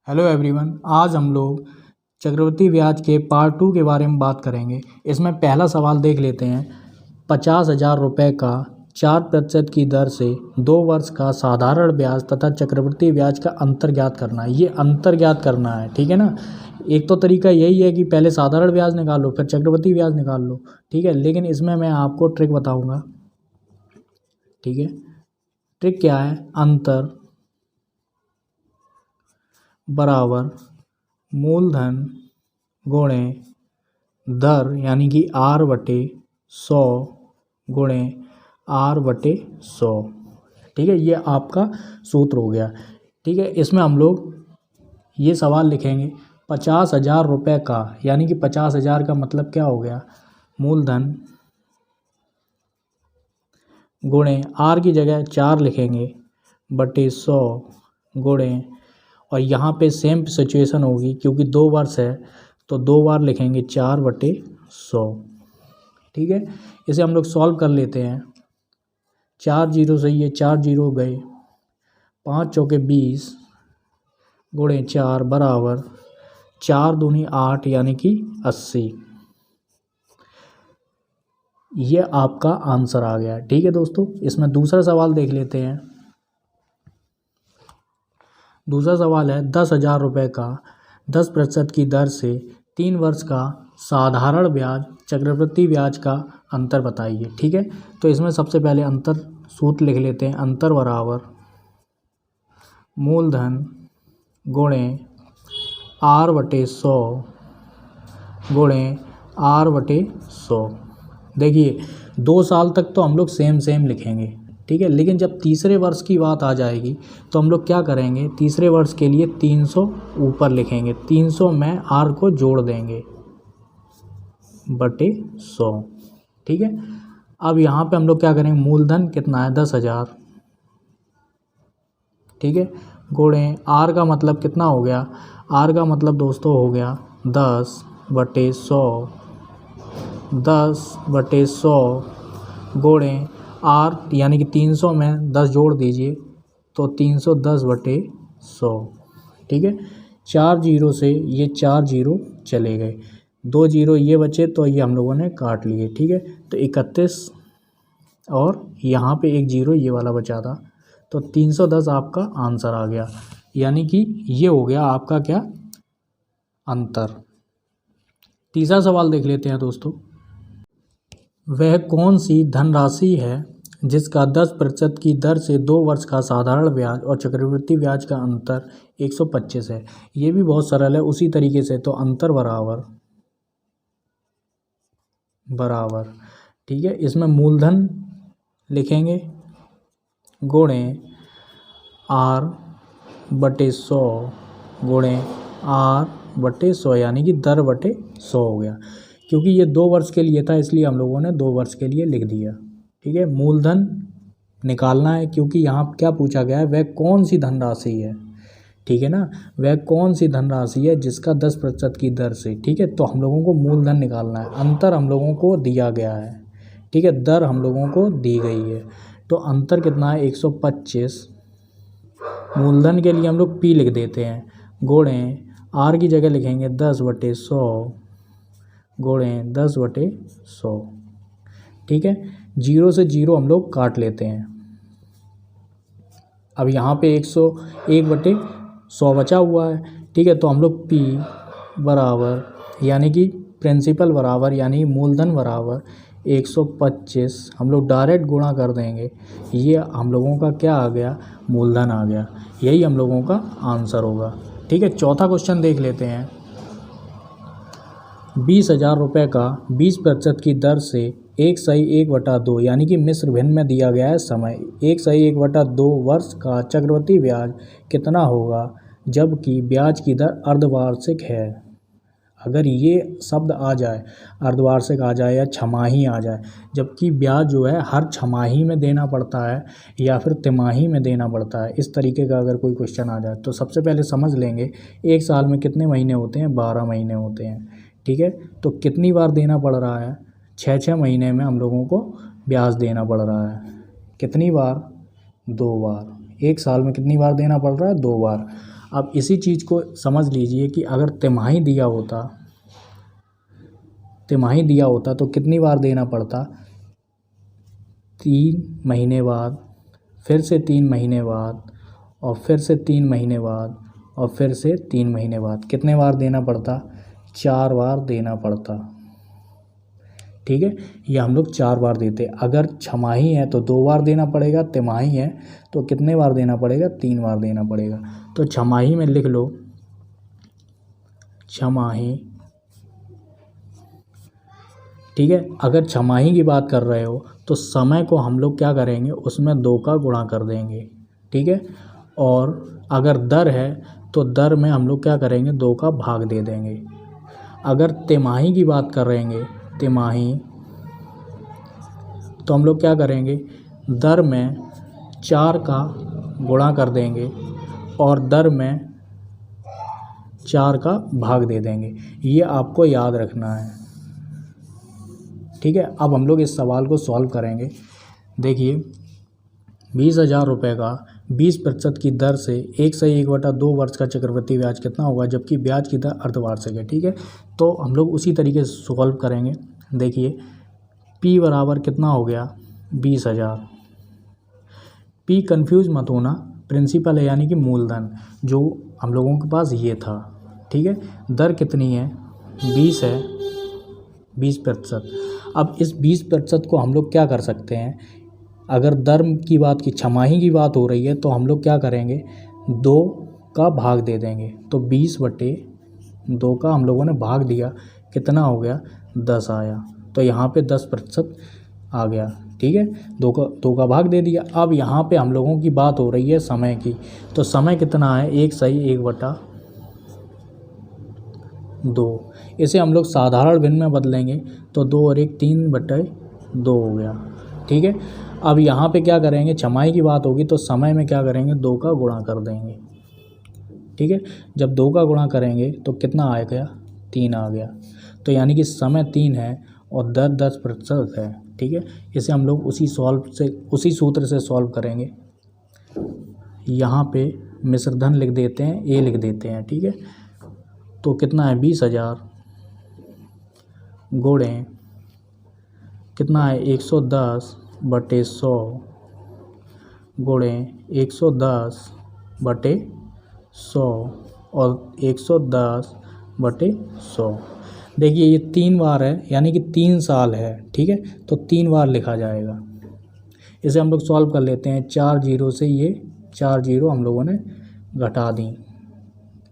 Hello everyone, आज हम लोग चक्रवृद्धि ब्याज के पार्ट 2 के बारे में बात करेंगे। इसमें पहला सवाल देख लेते हैं। 50,000 रुपये का 4% की दर से 2 वर्ष का साधारण ब्याज तथा चक्रवृद्धि ब्याज का अंतर ज्ञात करना है। ये अंतर ज्ञात करना है, ठीक है ना। एक तो तरीका यही है कि पहले साधारण ब्याज निकाल लो फिर चक्रवृद्धि ब्याज निकाल लो, ठीक है। लेकिन इसमें मैं आपको ट्रिक बताऊँगा, ठीक है। ट्रिक क्या है? अंतर बराबर मूलधन गुणे दर यानी कि R/100 गुणे R/100, ठीक है। ये आपका सूत्र हो गया, ठीक है। इसमें हम लोग ये सवाल लिखेंगे 50,000 रुपये का, यानी कि 50,000 का मतलब क्या हो गया? मूलधन गुणे R की जगह 4 लिखेंगे बटे 100 गुणे, और यहाँ पे सेम सिचुएशन होगी क्योंकि 2 वर्ष है तो 2 बार लिखेंगे 4/100, ठीक है। इसे हम लोग सॉल्व कर लेते हैं। 4 जीरो से ये 4 जीरो गए, 5 चौके 20 गुणे 4 बराबर 4 दूनी 8 यानी कि 80। ये आपका आंसर आ गया, ठीक है दोस्तों। इसमें दूसरा सवाल देख लेते हैं। दूसरा सवाल है 10,000 रुपये का 10% की दर से 3 वर्ष का साधारण ब्याज चक्रवृद्धि ब्याज का अंतर बताइए, ठीक है। तो इसमें सबसे पहले अंतर सूत्र लिख लेते हैं। अंतर बराबर मूलधन गुणे R/100 गुणे R/100। देखिए 2 साल तक तो हम लोग सेम लिखेंगे, ठीक है। लेकिन जब तीसरे वर्ष की बात आ जाएगी तो हम लोग क्या करेंगे? तीसरे वर्ष के लिए 300 ऊपर लिखेंगे, 300 में R को जोड़ देंगे बटे 100, ठीक है। अब यहाँ पे हम लोग क्या करेंगे? मूलधन कितना है? 10,000, ठीक है। गुणे R का मतलब कितना हो गया? R का मतलब दोस्तों हो गया 10/100, 10/100 गुणे R यानी कि 300 में 10 जोड़ दीजिए तो 310/100, ठीक है। 4 जीरो से ये 4 जीरो चले गए, 2 जीरो ये बचे तो ये हम लोगों ने काट लिए, ठीक है। तो 31 और यहाँ पे 1 जीरो ये वाला बचा था, तो 310 आपका आंसर आ गया। यानी कि ये हो गया आपका क्या? अंतर। तीसरा सवाल देख लेते हैं दोस्तों। वह कौन सी धनराशि है जिसका 10% की दर से 2 वर्ष का साधारण ब्याज और चक्रवृद्धि ब्याज का अंतर 125 है? ये भी बहुत सरल है उसी तरीके से। तो अंतर बराबर, ठीक है। इसमें मूलधन लिखेंगे गुणे R/100 गुणे R/100 यानी कि दर बटे 100 हो गया। क्योंकि ये 2 वर्ष के लिए था इसलिए हम लोगों ने 2 वर्ष के लिए लिख दिया, ठीक है। मूलधन निकालना है क्योंकि यहाँ क्या पूछा गया है? वह कौन सी धनराशि है, ठीक है ना। वह कौन सी धनराशि है जिसका 10% की दर से, ठीक है। तो हम लोगों को मूलधन निकालना है। अंतर हम लोगों को दिया गया है, ठीक है। दर हम लोगों को दी गई है, तो अंतर कितना है? 125। मूलधन के लिए हम लोग P लिख देते हैं गुणे R की जगह लिखेंगे 10/100 गुणे 10/100, ठीक है। जीरो से जीरो हम लोग काट लेते हैं। अब यहाँ पे 101/100 बचा हुआ है, ठीक है। तो हम लोग P बराबर यानी कि प्रिंसिपल बराबर यानी मूलधन बराबर 125 हम लोग डायरेक्ट गुणा कर देंगे। ये हम लोगों का क्या आ गया? मूलधन आ गया। यही हम लोगों का आंसर होगा, ठीक है। चौथा क्वेश्चन देख लेते हैं। 20,000 रुपये का 20% की दर से 1/1/2 यानी कि मिश्र भिन्न में दिया गया है समय 1/1/2 वर्ष का चक्रवृद्धि ब्याज कितना होगा जबकि ब्याज की दर अर्धवार्षिक है? अगर ये शब्द आ जाए, अर्धवार्षिक आ जाए या छमाही आ जाए, जबकि ब्याज जो है हर छमाही में देना पड़ता है या फिर तिमाही में देना पड़ता है, इस तरीके का अगर कोई क्वेश्चन आ जाए तो सबसे पहले समझ लेंगे एक साल में कितने महीने होते हैं? 12 महीने होते हैं, ठीक है। तो कितनी बार देना पड़ रहा है? 6 महीने में हम लोगों को ब्याज देना पड़ रहा है। कितनी बार? 2 बार। एक साल में कितनी बार देना पड़ रहा है? 2 बार। अब इसी चीज़ को समझ लीजिए कि अगर तिमाही दिया होता तो कितनी बार देना पड़ता, 3 महीने बाद, फिर से 3 महीने बाद, और फिर से 3 महीने बाद, और फिर से 3 महीने बाद। कितने बार देना पड़ता, 4 बार देना पड़ता। ठीक है, ये हम लोग 4 बार देते। अगर छमाही है तो 2 बार देना पड़ेगा, तिमाही है तो कितने बार देना पड़ेगा, 3 बार देना पड़ेगा। तो छमाही में लिख लो छमाही। ठीक है, अगर छमाही की बात कर रहे हो तो समय को हम लोग क्या करेंगे, उसमें 2 का गुणा कर देंगे। ठीक है, और अगर दर है तो दर में हम लोग क्या करेंगे, 2 का भाग दे देंगे। अगर तिमाही की बात कर रहेंगे, तिमाही, तो हम लोग क्या करेंगे, दर में 4 का गुणा कर देंगे और दर में 4 का भाग दे देंगे। ये आपको याद रखना है। ठीक है, अब हम लोग इस सवाल को सॉल्व करेंगे। देखिए, 20,000 रुपये का 20% की दर से 1/1/2 वर्ष का चक्रवृद्धि ब्याज कितना होगा, जबकि ब्याज की दर अर्धवार्षिक है। ठीक है, तो हम लोग उसी तरीके से सॉल्व करेंगे। देखिए, P बराबर कितना हो गया, 20,000। P कंफ्यूज मत होना, प्रिंसिपल है यानी कि मूलधन, जो हम लोगों के पास ये था। ठीक है, दर कितनी है, 20 है, 20%। अब इस 20% को हम लोग क्या कर सकते हैं, अगर दर की बात की, छमाही की बात हो रही है तो हम लोग क्या करेंगे, 2 का भाग दे देंगे। तो 20/2 का हम लोगों ने भाग दिया, कितना हो गया, 10 आया। तो यहाँ पे 10% आ गया। ठीक है, 2 का भाग दे दिया। अब यहाँ पे हम लोगों की बात हो रही है समय की, तो समय कितना है, 1/1/2। इसे हम लोग साधारण भिन्न में बदलेंगे तो 2 और 1 3/2 हो गया। ठीक है, अब यहाँ पे क्या करेंगे, छमाही की बात होगी तो समय में क्या करेंगे, 2 का गुणा कर देंगे। ठीक है, जब 2 का गुणा करेंगे तो कितना आ गया, 3 आ गया। तो यानी कि समय 3 है और दर 10% है। ठीक है, इसे हम लोग उसी सूत्र से सॉल्व करेंगे। यहाँ पे मिश्रधन लिख देते हैं, ए लिख देते हैं। ठीक है, तो कितना है, 20,000 गुणे कितना है, 110/100 गुणे 110/100 और 110/100। देखिए, ये 3 बार है यानी कि 3 साल है। ठीक है, तो 3 बार लिखा जाएगा। इसे हम लोग सॉल्व कर लेते हैं। 4 जीरो से ये 4 जीरो हम लोगों ने घटा दी।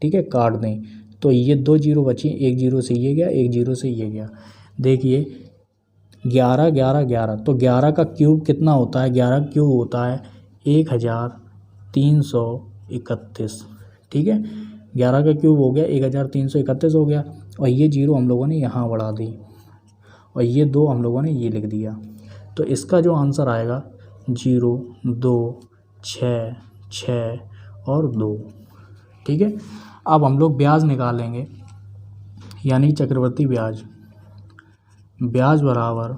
ठीक है, काट दें तो ये 2 जीरो बची, 1 जीरो से ये गया, 1 जीरो से ये गया। देखिए, 11 11 11, तो 11 का क्यूब कितना होता है, 11 क्यूब होता है 1331। ठीक है, 11 का क्यूब हो गया 1331 हो गया, और ये जीरो हम लोगों ने यहाँ बढ़ा दी और ये 2 हम लोगों ने ये लिख दिया। तो इसका जो आंसर आएगा 0 2 6 6 और 2। ठीक है, अब हम लोग ब्याज निकालेंगे, यानी चक्रवर्ती ब्याज। ब्याज बराबर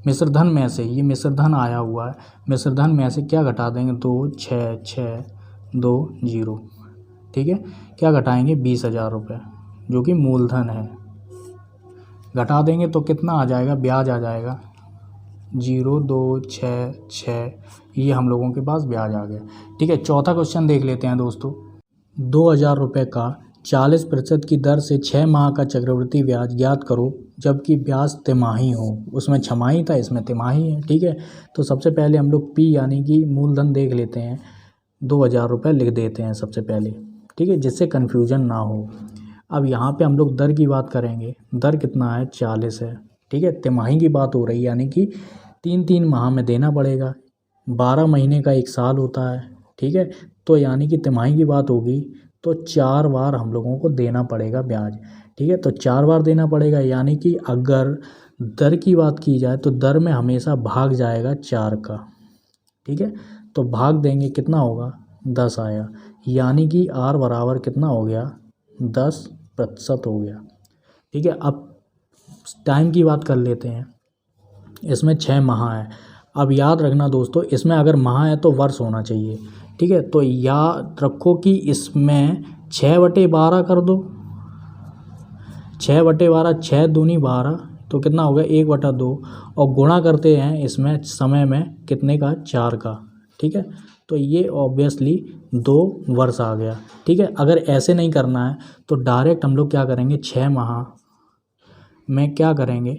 मिश्रधन में से, ये मिश्रधन आया हुआ है, मिश्रधन में से क्या घटा देंगे, 2 6 6 2 0। ठीक है, क्या घटाएंगे, 20,000 रुपये, जो कि मूलधन है। घटा देंगे तो कितना आ जाएगा, ब्याज आ जाएगा 0 2 6 6, ये हम लोगों के पास ब्याज आ गया। ठीक है, चौथा क्वेश्चन देख लेते हैं दोस्तों। 2,000 रुपये का 40% की दर से 6 माह का चक्रवृद्धि ब्याज ज्ञात करो, जबकि ब्याज तिमाही हो। उसमें छमाही था, इसमें तिमाही है। ठीक है, तो सबसे पहले हम लोग P यानी कि मूलधन देख लेते हैं। 2,000 रुपये लिख देते हैं सबसे पहले। ठीक है, जिससे कन्फ्यूजन ना हो। अब यहाँ पे हम लोग दर की बात करेंगे। दर कितना है, 40 है। ठीक है, तिमाही की बात हो रही है, यानी कि 3 माह में देना पड़ेगा। 12 महीने का 1 साल होता है। ठीक है, तो यानी कि तिमाही की बात होगी तो 4 बार हम लोगों को देना पड़ेगा ब्याज। ठीक है, तो 4 बार देना पड़ेगा, यानी कि अगर दर की बात की जाए तो दर में हमेशा भाग जाएगा 4 का। ठीक है, तो भाग देंगे, कितना होगा, 10 आया, यानी कि R बराबर कितना हो गया, 10% हो गया। ठीक है, अब टाइम की बात कर लेते हैं। इसमें 6 माह है। अब याद रखना दोस्तों, इसमें अगर माह है तो वर्ष होना चाहिए। ठीक है। तो याद रखो कि इसमें 6/12 कर दो, 6/12, 6 दूनी 12, तो कितना हो गया 1/2, और गुणा करते हैं इसमें समय में कितने का, 4 का, ठीक है। तो ये ऑब्वियसली 2 वर्ष आ गया, ठीक है। अगर ऐसे नहीं करना है तो डायरेक्ट हम लोग क्या करेंगे, 6 माह में क्या करेंगे,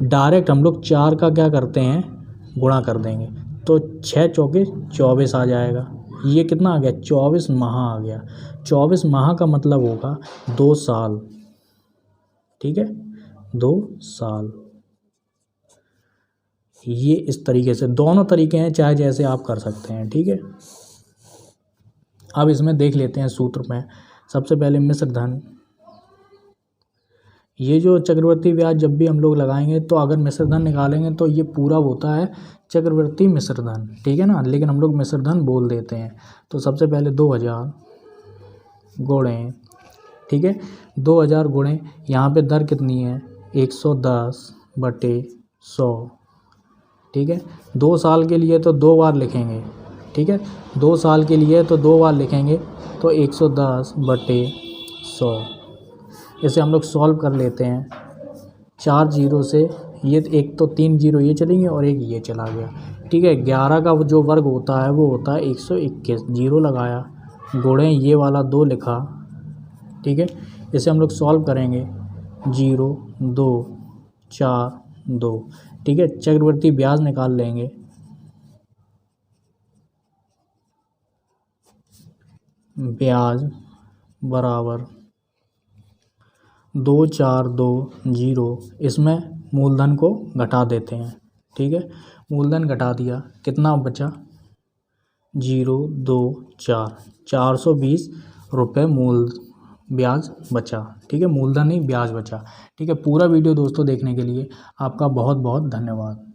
डायरेक्ट हम लोग 4 का क्या करते हैं, गुणा कर देंगे, तो 6 चौके 24 आ जाएगा। ये कितना आ गया, 24 माह आ गया। 24 माह का मतलब होगा 2 साल, ठीक है, 2 साल। ये इस तरीके से दोनों तरीके हैं, चाहे जैसे आप कर सकते हैं, ठीक है। अब इसमें देख लेते हैं सूत्र में। सबसे पहले मिश्र धन, ये जो चक्रवृद्धि ब्याज जब भी हम लोग लगाएंगे तो अगर मिश्र धन निकालेंगे तो ये पूरा होता है चक्रवृद्धि मिश्र धन, ठीक है ना, लेकिन हम लोग मिश्र धन बोल देते हैं। तो सबसे पहले 2000 गुणे, ठीक है, 2000 गुणे, यहाँ पे दर कितनी है, 110/100, ठीक है। 2 साल के लिए तो 2 बार लिखेंगे, ठीक है, 2 साल के लिए तो 2 बार लिखेंगे, तो 110/100। इसे हम लोग सॉल्व कर लेते हैं। 4 जीरो से ये एक तो 3 जीरो ये चलेंगे और एक ये चला गया, ठीक है। 11 का जो वर्ग होता है वो होता है 121, जीरो लगाया, गुणे ये वाला 2 लिखा, ठीक है। इसे हम लोग सॉल्व करेंगे, 0 2 4 2, ठीक है। चक्रवृद्धि ब्याज निकाल लेंगे, ब्याज बराबर 2420, इसमें मूलधन को घटा देते हैं, ठीक है। मूलधन घटा दिया, कितना बचा, 024, 420 रुपये मूल ब्याज बचा, ठीक है। मूलधन नहीं ब्याज बचा, ठीक है। पूरा वीडियो दोस्तों देखने के लिए आपका बहुत बहुत धन्यवाद।